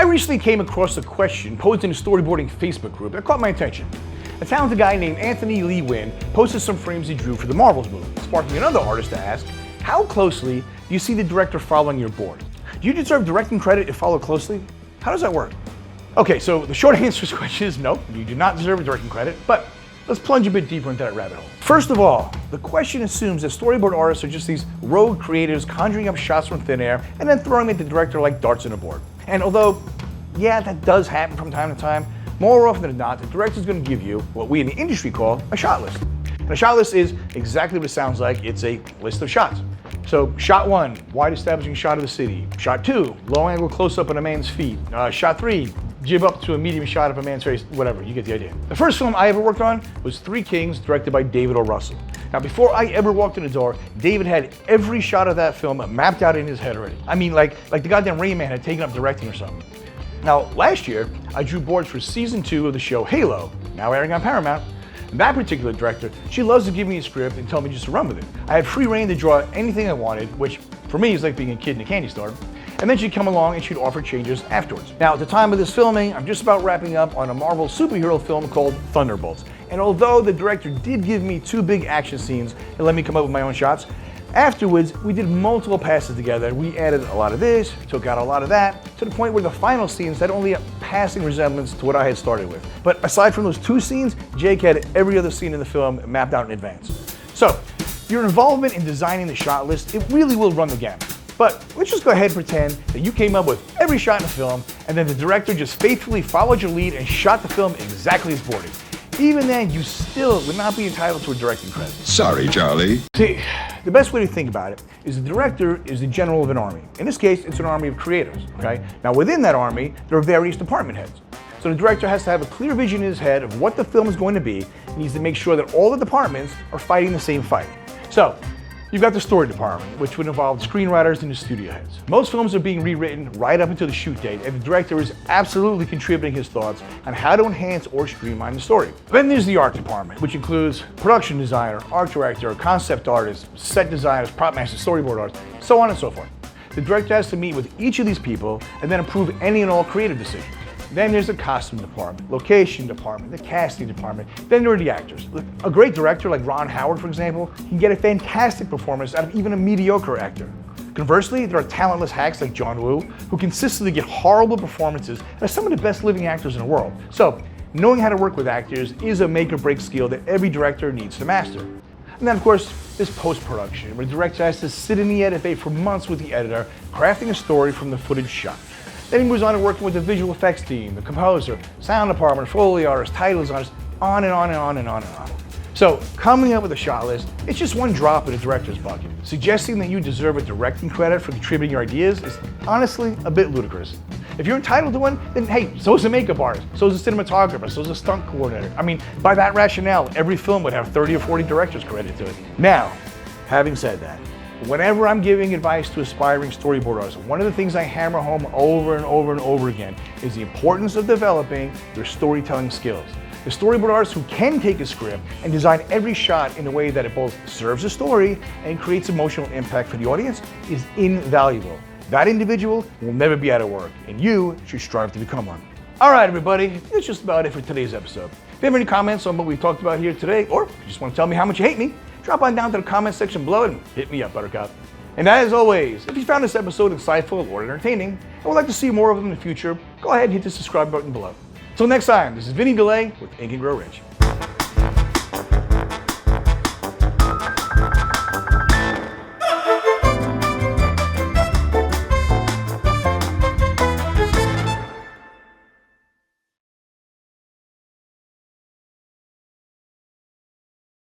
recently came across a question posed in a storyboarding Facebook group that caught my attention. A talented guy named Anthony Lee Wynn posted some frames he drew for the Marvels movie, sparking another artist to ask, how closely do you see the director following your board? Do you deserve directing credit if followed closely? How does that work? Okay, so the short answer to this question is no, you do not deserve directing credit, but let's plunge a bit deeper into that rabbit hole. First of all, the question assumes that storyboard artists are just these rogue creators conjuring up shots from thin air and then throwing them at the director like darts on a board. And although, yeah, that does happen from time to time, more often than not, the director is going to give you what we in the industry call a shot list. And a shot list is exactly what it sounds like. It's a list of shots. So shot 1, wide establishing shot of the city. Shot 2, low angle close up on a man's feet. Shot 3, jib up to a medium shot of a man's face, whatever, you get the idea. The first film I ever worked on was Three Kings, directed by David O. Russell. Now, before I ever walked in the door, David had every shot of that film mapped out in his head already. I mean, like the goddamn Rain Man had taken up directing or something. Now, last year, I drew boards for season 2 of the show Halo, now airing on Paramount. And that particular director, she loves to give me a script and tell me just to run with it. I had free reign to draw anything I wanted, which for me is like being a kid in a candy store. And then she'd come along and she'd offer changes afterwards. Now, at the time of this filming, I'm just about wrapping up on a Marvel superhero film called Thunderbolts. And although the director did give me 2 big action scenes and let me come up with my own shots, afterwards, we did multiple passes together. We added a lot of this, took out a lot of that, to the point where the final scenes had only a passing resemblance to what I had started with. But aside from those 2 scenes, Jake had every other scene in the film mapped out in advance. So, your involvement in designing the shot list, it really will run the gamut. But let's just go ahead and pretend that you came up with every shot in the film, and then the director just faithfully followed your lead and shot the film exactly as boarded. Even then, you still would not be entitled to a directing credit. Sorry, Charlie. See, the best way to think about it is the director is the general of an army. In this case, it's an army of creators, okay? Now, within that army, there are various department heads. So the director has to have a clear vision in his head of what the film is going to be. He needs to make sure that all the departments are fighting the same fight. So, you've got the story department, which would involve screenwriters and the studio heads. Most films are being rewritten right up until the shoot date, and the director is absolutely contributing his thoughts on how to enhance or streamline the story. Then there's the art department, which includes production designer, art director, concept artist, set designers, prop master, storyboard artists, so on and so forth. The director has to meet with each of these people and then approve any and all creative decisions. Then there's the costume department, location department, the casting department. Then there are the actors. A great director like Ron Howard, for example, can get a fantastic performance out of even a mediocre actor. Conversely, there are talentless hacks like John Woo, who consistently get horrible performances and are some of the best living actors in the world. So, knowing how to work with actors is a make or break skill that every director needs to master. And then, of course, there's post-production, where the director has to sit in the edit bay for months with the editor, crafting a story from the footage shot. Then he moves on to working with the visual effects team, the composer, sound department, Foley artist, title designers, on and on and on and on and on. So, coming up with a shot list, it's just one drop in the director's bucket. Suggesting that you deserve a directing credit for contributing your ideas is honestly a bit ludicrous. If you're entitled to one, then hey, so is a makeup artist, so is a cinematographer, so is a stunt coordinator. I mean, by that rationale, every film would have 30 or 40 directors credited to it. Now, having said that, whenever I'm giving advice to aspiring storyboard artists, one of the things I hammer home over and over and over again is the importance of developing your storytelling skills. The storyboard artist who can take a script and design every shot in a way that it both serves a story and creates emotional impact for the audience is invaluable. That individual will never be out of work, and you should strive to become one. All right, everybody, that's just about it for today's episode. If you have any comments on what we talked about here today, or if you just want to tell me how much you hate me, drop on down to the comment section below and hit me up, Buttercup. And as always, if you found this episode insightful or entertaining and would like to see more of them in the future, go ahead and hit the subscribe button below. Until next time, this is Vinny DeLay with Ink and Grow Rich.